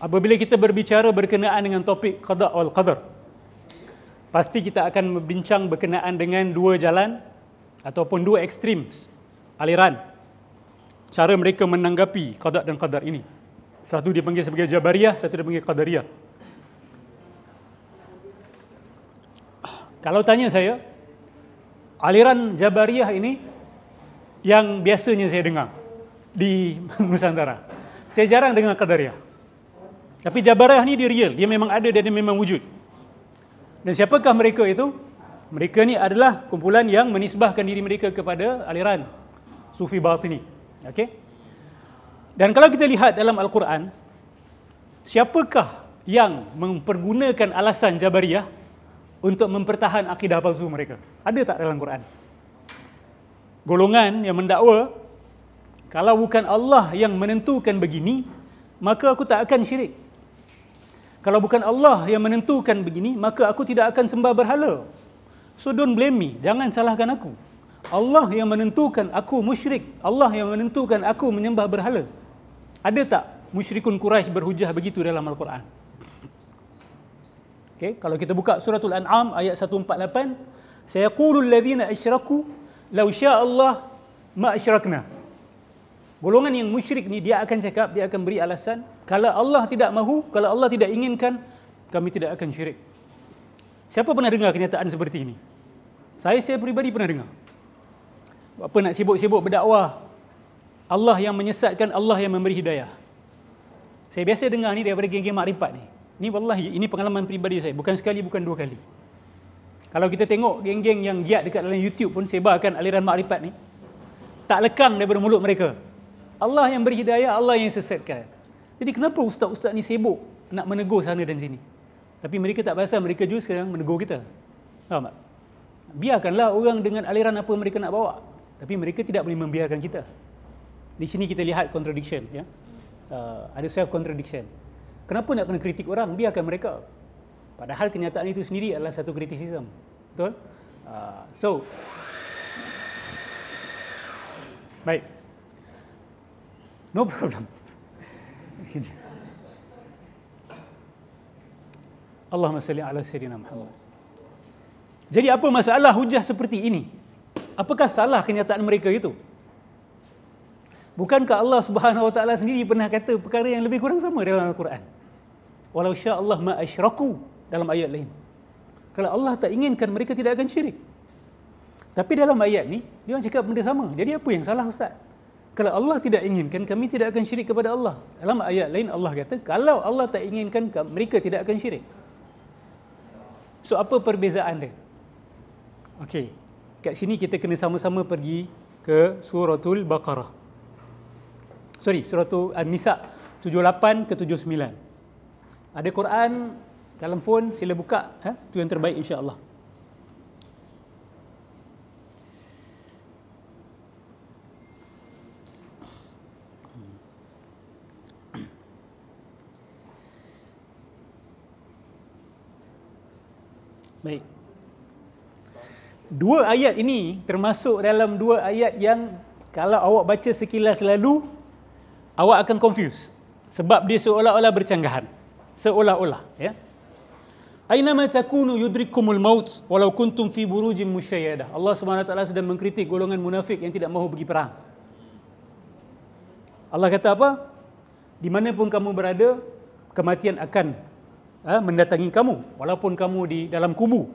apabila kita berbicara berkenaan dengan topik qada wal qadar, pasti kita akan membincang berkenaan dengan dua jalan ataupun dua ekstrim aliran cara mereka menanggapi qada dan qadar ini. Satu dipanggil sebagai Jabariyah, satu dipanggil Qadariyah. Kalau tanya saya, aliran Jabariyah ini yang biasanya saya dengar di Nusantara. Saya jarang dengar Qadariyah. Tapi Jabariyah ni dia real, dia memang ada dan dia memang wujud. Dan siapakah mereka itu? Mereka ni adalah kumpulan yang menisbahkan diri mereka kepada aliran Sufi Batini. Okey? Dan kalau kita lihat dalam Al-Quran, siapakah yang mempergunakan alasan Jabariyah untuk mempertahan akidah palsu mereka? Ada tak dalam Quran? Golongan yang mendakwa, kalau bukan Allah yang menentukan begini, maka aku tak akan syirik. Kalau bukan Allah yang menentukan begini, maka aku tidak akan sembah berhala. So don't blame me, jangan salahkan aku. Allah yang menentukan aku musyrik, Allah yang menentukan aku menyembah berhala. Ada tak musyrikun Quraisy berhujah begitu dalam Al-Quran? Okay, kalau kita buka suratul An'am ayat 148, sayaqulul ladzina asyraku law syaa Allah ma asyrakna. Golongan yang musyrik ni dia akan cakap, dia akan beri alasan, kalau Allah tidak mahu, kalau Allah tidak inginkan, kami tidak akan syirik. Siapa pernah dengar kenyataan seperti ini? Saya pribadi pernah dengar. Apa nak sibuk-sibuk berdakwah, Allah yang menyesatkan, Allah yang memberi hidayah. Saya biasa dengar ni daripada geng-geng makrifat ni. Ni wallahi, ini pengalaman pribadi saya, bukan sekali, bukan dua kali. Kalau kita tengok geng-geng yang giat dekat dalam YouTube pun sebarkan aliran makrifat ni, tak lekang daripada mulut mereka, Allah yang beri hidayah, Allah yang sesatkan. Jadi kenapa ustaz-ustaz ni sibuk nak menegur sana dan sini? Tapi mereka tak pasal, mereka justru sekarang menegur kita. Faham tak? Biarkanlah orang dengan aliran apa mereka nak bawa, tapi mereka tidak boleh membiarkan kita. Di sini kita lihat contradiction, ya. Ada self contradiction. Kenapa nak kena kritik orang? Biarkan mereka. Padahal kenyataan itu sendiri adalah satu kritisism. Betul? Baik. No problem. Allahumma salli ala sayyidina Muhammad. Jadi apa masalah hujah seperti ini? Apakah salah kenyataan mereka itu? Bukankah Allah Subhanahu wa taala sendiri pernah kata perkara yang lebih kurang sama dalam Al-Quran? Walau syaa Allah ma asyraku, dalam ayat lain. Kalau Allah tak inginkan, mereka tidak akan syirik. Tapi dalam ayat ni dia orang cakap benda sama. Jadi apa yang salah, ustaz? Kalau Allah tidak inginkan, kami tidak akan syirik kepada Allah. Dalam ayat lain Allah kata, kalau Allah tak inginkan, mereka tidak akan syirik. So apa perbezaan dia? Okey, kat sini kita kena sama-sama pergi ke suratul Baqarah. Suratul An-Nisa 78 ke 79. Ada Quran dalam phone, sila buka, itu yang terbaik insya-Allah. Baik. Dua ayat ini termasuk dalam dua ayat yang kalau awak baca sekilas lalu, awak akan confuse. Sebab dia seolah-olah bercanggahan. Seolah-olah, ya. Ainama takunu yudrikumul maut walau kuntum fi burujin musyayyadah. Allah Subhanahu wa taala sedang mengkritik golongan munafik yang tidak mahu pergi perang. Allah kata apa? Di mana pun kamu berada, kematian akan mendatangi kamu walaupun kamu di dalam kubu.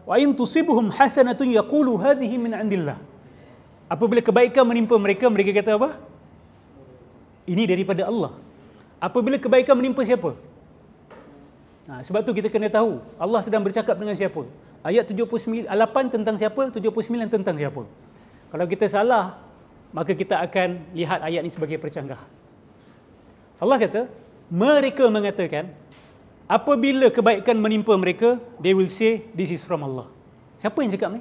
Wa in tusibuhum hasanatun yaqulu hadhihi min indillah. Apabila kebaikan menimpa mereka, mereka kata apa? Ini daripada Allah. Apabila kebaikan menimpa siapa? Sebab tu kita kena tahu Allah sedang bercakap dengan siapa. Ayat 78 tentang siapa, 79 tentang siapa. Kalau kita salah, maka kita akan lihat ayat ini sebagai percanggah. Allah kata, mereka mengatakan, apabila kebaikan menimpa mereka, they will say, this is from Allah. Siapa yang cakap ni?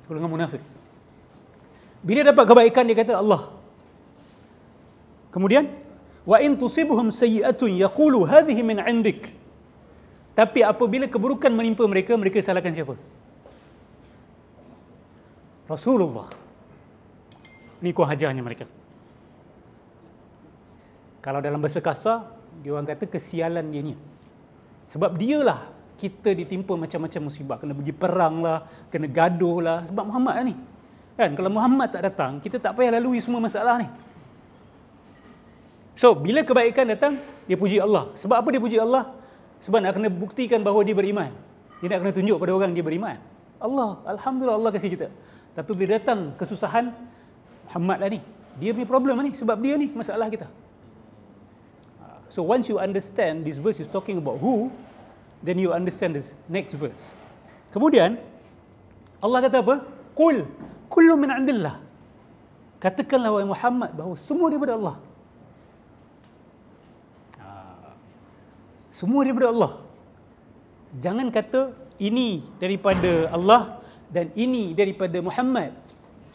Golongan munafik. Bila dapat kebaikan, dia kata Allah. Kemudian, wa in tusibhum sayyi'atun yaqulu hadhihi min 'indik. Tapi apabila keburukan menimpa mereka, mereka salahkan siapa? Rasulullah. Ni kurang ajarnya mereka. Kalau dalam bahasa kasar, dia orang kata kesialan dia ni. Sebab dialah kita ditimpa macam-macam musibah. Kena pergi perang lah, kena gaduh lah. Sebab Muhammad lah ni. Kan? Kalau Muhammad tak datang, kita tak payah lalui semua masalah ni. So, bila kebaikan datang, dia puji Allah. Sebab apa dia puji Allah? Sebab nak kena buktikan bahawa dia beriman. Dia nak kena tunjuk pada orang dia beriman. Allah, Alhamdulillah Allah kasih kita. Tapi bila datang kesusahan, Muhammad lah ni. Dia punya problem lah ni. Sebab dia ni masalah kita. So once you understand this verse is talking about who, then you understand the next verse. Kemudian, Allah kata apa? Qul, kullu min indillah. Katakanlah wahai Muhammad bahawa semua daripada Allah. Semua daripada Allah. Jangan kata ini daripada Allah dan ini daripada Muhammad.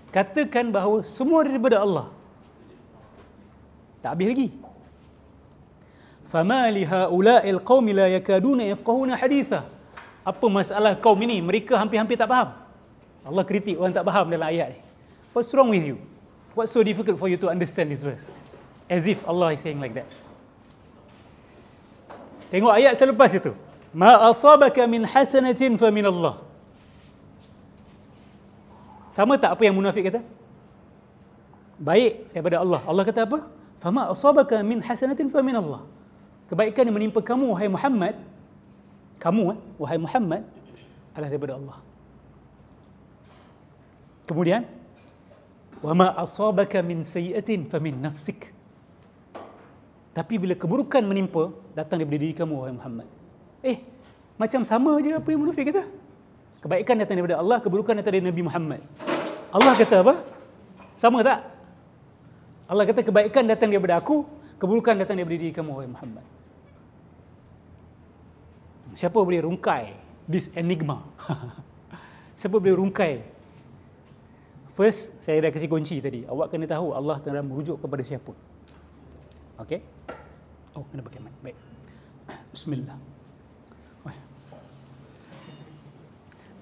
Katakan bahawa semua daripada Allah. Tak habis lagi. Fama li haula'il qaumi la yakaduna yafqahuna haditha. Apa masalah kaum ini? Mereka hampir-hampir tak faham. Allah kritik orang tak faham dalam ayat ni. What's wrong with you? What's so difficult for you to understand this verse? As if Allah is saying like that. Tengok ayat selepas itu. Ma asabaka min hasanatin fa min Allah. Sama tak apa yang munafik kata? Baik daripada Allah. Allah kata apa? Fama asabaka min hasanatin fa min Allah. Kebaikan yang menimpa kamu wahai Muhammad, wahai Muhammad adalah daripada Allah. Kemudian wa ma asabaka min sayyi'atin fa min nafsik. Tapi bila keburukan menimpa, datang daripada diri kamu wahai Muhammad. Macam sama je apa yang munafik kata. Kebaikan datang daripada Allah, keburukan datang dari Nabi Muhammad. Allah kata apa? Sama tak? Allah kata kebaikan datang daripada aku, keburukan datang daripada diri kamu wahai Muhammad. Siapa boleh rungkai this enigma? Siapa boleh rungkai? First, saya dah kasih kunci tadi. Awak kena tahu Allah telah merujuk kepada siapa. Okey? Oh, kena pakai mic. Baik. Bismillah.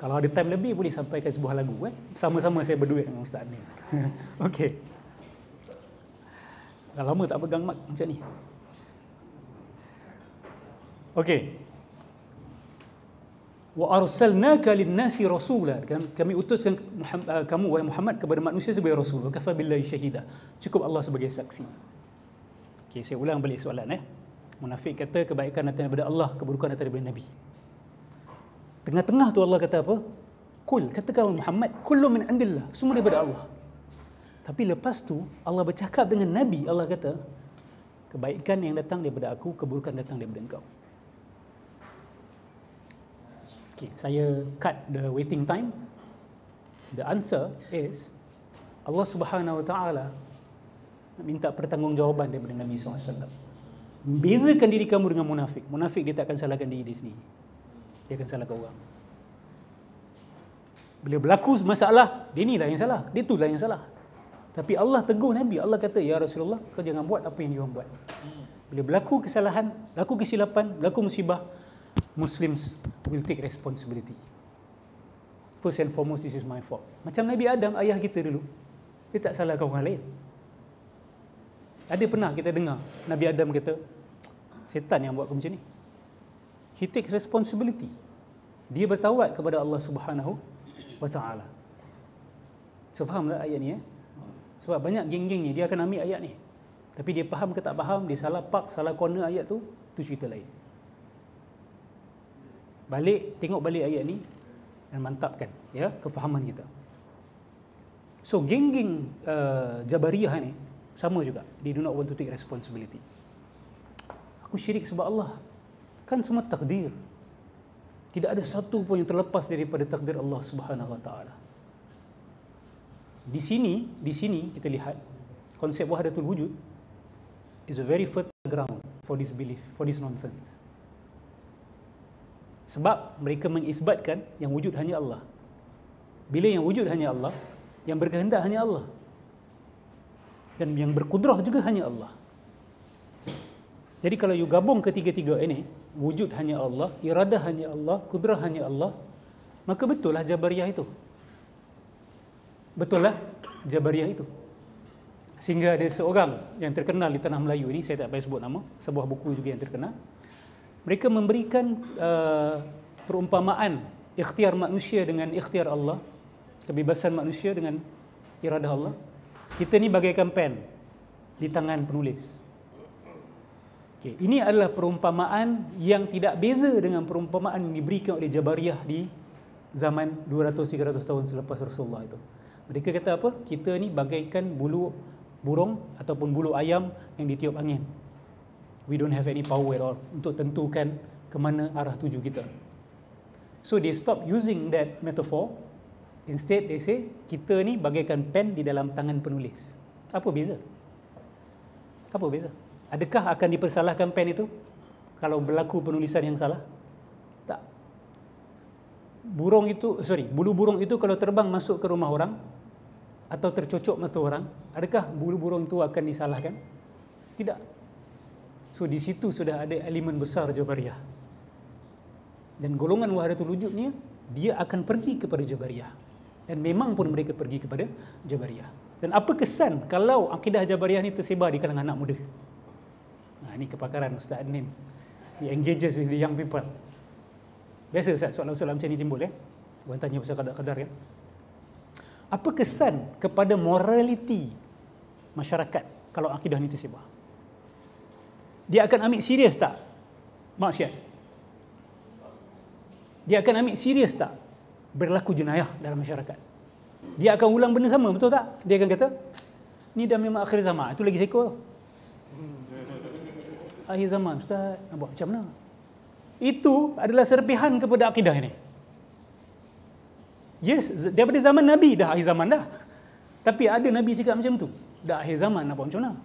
Kalau ada time lebih boleh sampaikan sebuah lagu sama-sama saya berduet dengan Ustaz ni. Okey. Dah lama tak pegang mic macam ni. Okey. Wa arsalnaka lin-nasi rasula. Kami utuskan kamu wahai Muhammad kepada manusia sebagai rasul. Wa kafa billahi syahida. Cukup Allah sebagai saksi. Okey, saya ulang balik soalan Munafik kata kebaikan datang daripada Allah, keburukan datang daripada Nabi. Tengah-tengah tu Allah kata apa? Qul, katakan Muhammad, kullu min indillah, semua daripada Allah. Tapi lepas tu Allah bercakap dengan Nabi, Allah kata kebaikan yang datang daripada aku, keburukan datang daripada engkau. Okay, saya cut the waiting time. The answer is Allah Subhanahu Wa Taala minta pertanggungjawaban daripada Nabi SAW. Bezakan diri kamu dengan munafik. Munafik dia tak akan salahkan diri dia sendiri. Dia akan salahkan orang. Bila berlaku masalah, dia ni lah yang salah. Dia tu lah yang salah. Tapi Allah tegur Nabi. Allah kata, ya Rasulullah, kau jangan buat apa yang dia orang buat. Bila berlaku kesalahan, berlaku kesilapan, berlaku musibah, Muslims will take responsibility. First and foremost, this is my fault. Macam Nabi Adam, ayah kita dulu, dia tak salahkan orang lain. Ada pernah kita dengar Nabi Adam kata, setan yang buat aku macam ni. He takes responsibility. Dia bertawad kepada Allah Subhanahu Wa Taala. So faham tak ayat ni? Sebab banyak geng-geng ni dia akan ambil ayat ni. Tapi dia faham ke tak faham, dia salah park, salah corner ayat tu cerita lain. Tengok balik ayat ni dan mantapkan kefahaman kita. So geng-geng Jabariyah ni sama juga. They do not want to take responsibility. Aku syirik sebab Allah. Kan semua takdir. Tidak ada satu pun yang terlepas daripada takdir Allah Subhanahu Wa Taala. Di sini kita lihat konsep wahdatul wujud is a very fertile ground for this belief, for this nonsense. Sebab mereka mengisbatkan yang wujud hanya Allah. Bila yang wujud hanya Allah, yang berkehendak hanya Allah, dan yang berkudrah juga hanya Allah. Jadi kalau you gabung ketiga-tiga ini, wujud hanya Allah, iradah hanya Allah, kudrah hanya Allah, maka betul lah Jabariyah itu. Betul lah Jabariyah itu. Sehingga ada seorang yang terkenal di tanah Melayu ini, saya tak payah sebut nama, sebuah buku juga yang terkenal. Mereka memberikan perumpamaan ikhtiar manusia dengan ikhtiar Allah, kebebasan manusia dengan iradah Allah. Kita ni bagaikan pen di tangan penulis. Okay. Ini adalah perumpamaan yang tidak beza dengan perumpamaan yang diberikan oleh Jabariyah di zaman 200-300 tahun selepas Rasulullah itu. Mereka kata apa? Kita ni bagaikan bulu burung ataupun bulu ayam yang ditiup angin. We don't have any power at all untuk tentukan ke mana arah tuju kita. So they stop using that metaphor. Instead they say kita ni bagaikan pen di dalam tangan penulis. Apa beza? Apa beza? Adakah akan dipersalahkan pen itu kalau berlaku penulisan yang salah? Tak. Bulu burung itu kalau terbang masuk ke rumah orang atau tercocok mata orang, adakah bulu burung itu akan disalahkan? Tidak. So di situ sudah ada elemen besar Jabariyah. Dan golongan Wahdatul Wujud ni dia akan pergi kepada Jabariyah. Dan memang pun mereka pergi kepada Jabariyah. Dan apa kesan kalau akidah Jabariyah ni tersebar di kalangan anak muda? Nah, ini kepakaran Ustaz Adnin. He engages with the young people. Biasa Ustaz, soalan-soalan macam ni timbul Orang tanya pasal kadar-kadar Apa kesan kepada morality masyarakat kalau akidah ni tersebar? Dia akan ambil serius tak maksiat? Dia akan ambil serius tak berlaku jenayah dalam masyarakat? Dia akan ulang benda sama, betul tak? Dia akan kata, ni dah memang akhir zaman. Itu lagi seko. Akhir zaman, Ustaz, nak buat macam mana? Itu adalah serpihan kepada akidah ini. Yes, daripada zaman Nabi dah akhir zaman dah. Tapi ada Nabi cakap macam tu. Dah akhir zaman nak buat macam mana?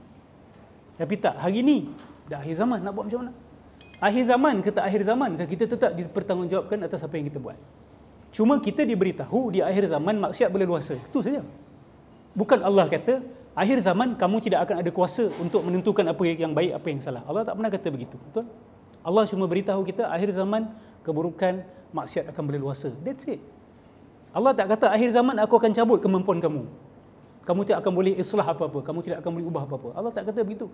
Tapi tak, hari ni dah akhir zaman nak buat macam mana? Akhir zaman ke tak akhir zaman ke, kita tetap dipertanggungjawabkan atas apa yang kita buat. Cuma kita diberitahu di akhir zaman maksiat berleluasa. Itu saja. Bukan Allah kata, akhir zaman kamu tidak akan ada kuasa untuk menentukan apa yang baik, apa yang salah. Allah tak pernah kata begitu. Betul? Allah cuma beritahu kita akhir zaman keburukan, maksiat akan berleluasa. That's it. Allah tak kata akhir zaman aku akan cabut kemampuan kamu. Kamu tidak akan boleh islah apa-apa, kamu tidak akan boleh ubah apa-apa. Allah tak kata begitu.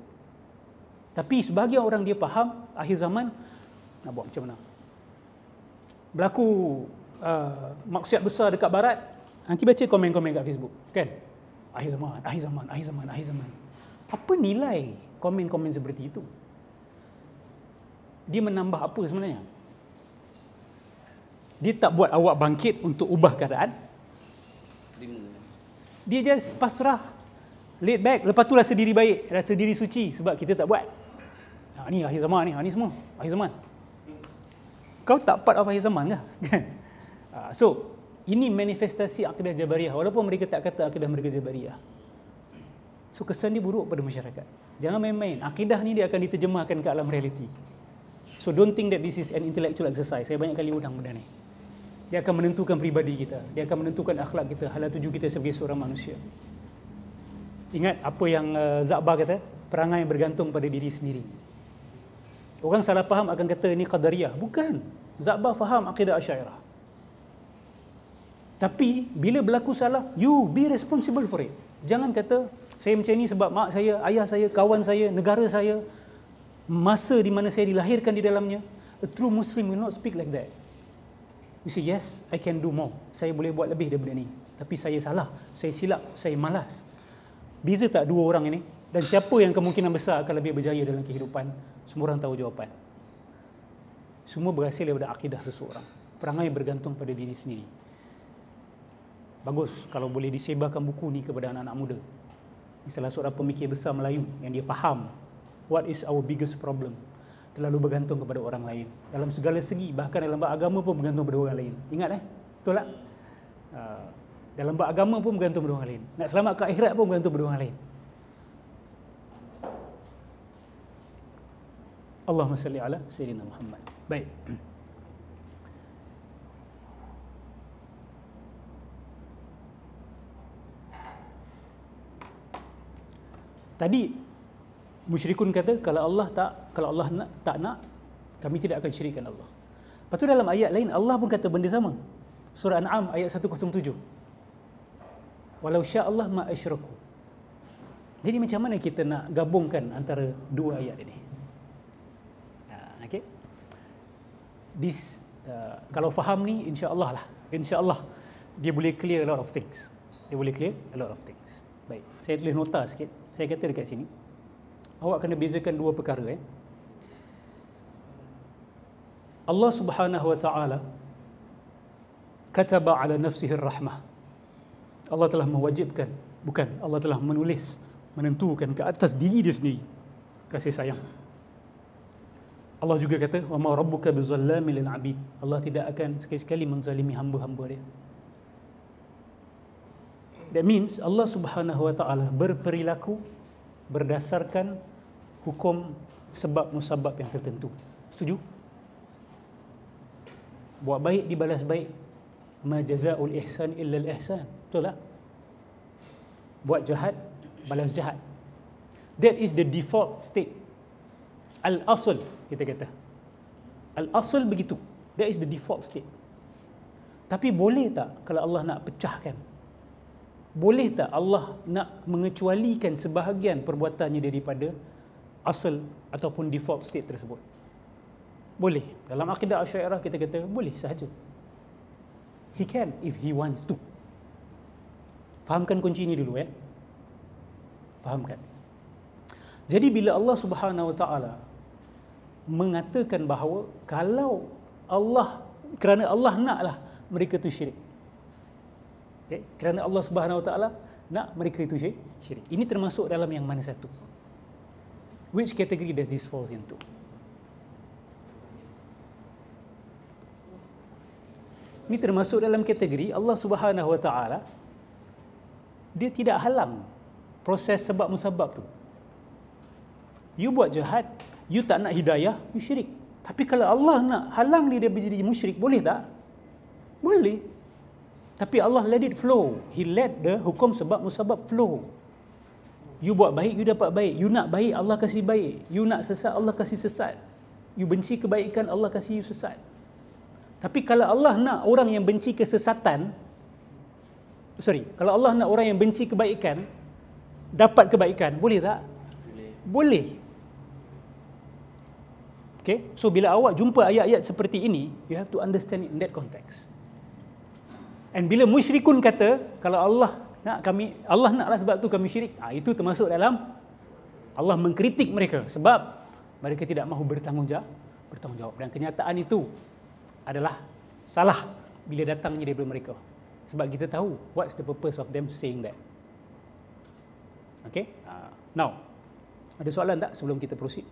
Tapi sebahagian orang dia faham akhir zaman nak buat macam mana. Berlaku maksiat besar dekat barat, nanti baca komen-komen kat Facebook, kan? Akhir zaman, akhir zaman, akhir zaman, akhir zaman. Apa nilai komen-komen seperti itu? Dia menambah apa sebenarnya? Dia tak buat awak bangkit untuk ubah keadaan. Dia just pasrah, laid back, lepas tu rasa diri baik, rasa diri suci sebab kita tak buat. Ni akhir zaman ni semua akhir zaman. Kau tak part of akhir zaman ke? So, ini manifestasi akidah Jabariyah walaupun mereka tak kata akidah mereka Jabariyah. So, kesan dia buruk pada masyarakat. Jangan main-main. Akidah ni dia akan diterjemahkan ke alam realiti. So, don't think that this is an intellectual exercise. Saya banyak kali undang benda ni. Dia akan menentukan pribadi kita. Dia akan menentukan akhlak kita, hala tuju kita sebagai seorang manusia. Ingat apa yang Za'bah kata, perangai bergantung pada diri sendiri. Orang salah faham akan kata ini Qadariyah. Bukan. Za'bah faham akidah Asy'ariyah. Tapi bila berlaku salah, you be responsible for it. Jangan kata saya macam ni sebab mak saya, ayah saya, kawan saya, negara saya, masa di mana saya dilahirkan di dalamnya. A true Muslim will not speak like that. You say, yes, I can do more. Saya boleh buat lebih daripada ni. Tapi saya salah, saya silap, saya malas. Beza tak dua orang ini? Dan siapa yang kemungkinan besar akan lebih berjaya dalam kehidupan? Semua orang tahu jawapan. Semua berhasil daripada akidah seseorang. Perangai bergantung pada diri sendiri. Bagus kalau boleh disebarkan buku ni kepada anak-anak muda. Ini salah seorang pemikir besar Melayu yang dia faham what is our biggest problem. Terlalu bergantung kepada orang lain. Dalam segala segi, bahkan dalam bab agama pun bergantung kepada orang lain. Ingat betul tak? Dalam bab agama pun bergantung kepada orang lain. Nak selamat ke akhirat pun bergantung kepada orang lain. Allahumma salli ala Sayyidina Muhammad. Baik. Tadi musyrikun kata kalau Allah tak nak, kami tidak akan syirikkan Allah. Lepas tu dalam ayat lain Allah pun kata benda sama. Surah An'am ayat 107. Walau sya Allah ma asyraku. Jadi macam mana kita nak gabungkan antara dua ayat ini? Okay. Kalau faham ni, insya-Allah lah. Insya-Allah dia boleh clear a lot of things. Dia boleh clear a lot of things. Baik, saya tulis nota sikit. Saya kata dekat sini, awak kena bezakan dua perkara. Allah Subhanahu wa taala kataba ala nafsihi rahmah. Allah telah mewajibkan, bukan, Allah telah menulis, menentukan ke atas diri dia sendiri kasih sayang. Allah juga kata, wa ma rabbuka bizallamin lil abid. Allah tidak akan sekali-sekali menzalimi hamba-hamba dia. That means Allah Subhanahu wa taala berperilaku berdasarkan hukum sebab musabab yang tertentu. Setuju? Buat baik dibalas baik. Ma jazaa'ul ihsan illa al ihsan. Betul tak? Buat jahat balas jahat. That is the default state. Al-asl, kita kata. Al-asl begitu. That is the default state. Tapi boleh tak kalau Allah nak pecahkan? Boleh tak Allah nak mengecualikan sebahagian perbuatannya daripada asal ataupun default state tersebut? Boleh. Dalam akidah Asy'ariyah kita kata boleh sahaja. He can if he wants to. Fahamkan kunci ini dulu ya. Fahamkan. Jadi bila Allah Subhanahu wa taala mengatakan bahawa kalau Allah, kerana Allah naklah mereka tu syirik. Okay? Kerana Allah Subhanahu wa taala nak mereka itu syirik. Ini termasuk dalam yang mana satu? Which category does this falls into? Ini termasuk dalam kategori Allah Subhanahu wa taala dia tidak halang proses sebab musabab tu. You buat jahat, you tak nak hidayah, you syirik. Tapi kalau Allah nak halang dia jadi musyrik, boleh tak? Boleh. Tapi Allah let it flow. He let the hukum sebab musabab flow. You buat baik, you dapat baik. You nak baik, Allah kasih baik. You nak sesat, Allah kasih sesat. You benci kebaikan, Allah kasih you sesat. Tapi kalau Allah nak orang yang benci kesesatan, kalau Allah nak orang yang benci kebaikan dapat kebaikan, boleh tak? Boleh. Okay, so bila awak jumpa ayat-ayat seperti ini, you have to understand it in that context. And bila musyrikun kata, kalau Allah naklah sebab tu kami syirik, itu termasuk dalam Allah mengkritik mereka sebab mereka tidak mahu bertanggungjawab. Dan kenyataan itu adalah salah bila datangnya daripada mereka. Sebab kita tahu what's the purpose of them saying that. Okay? Now, ada soalan tak sebelum kita proceed?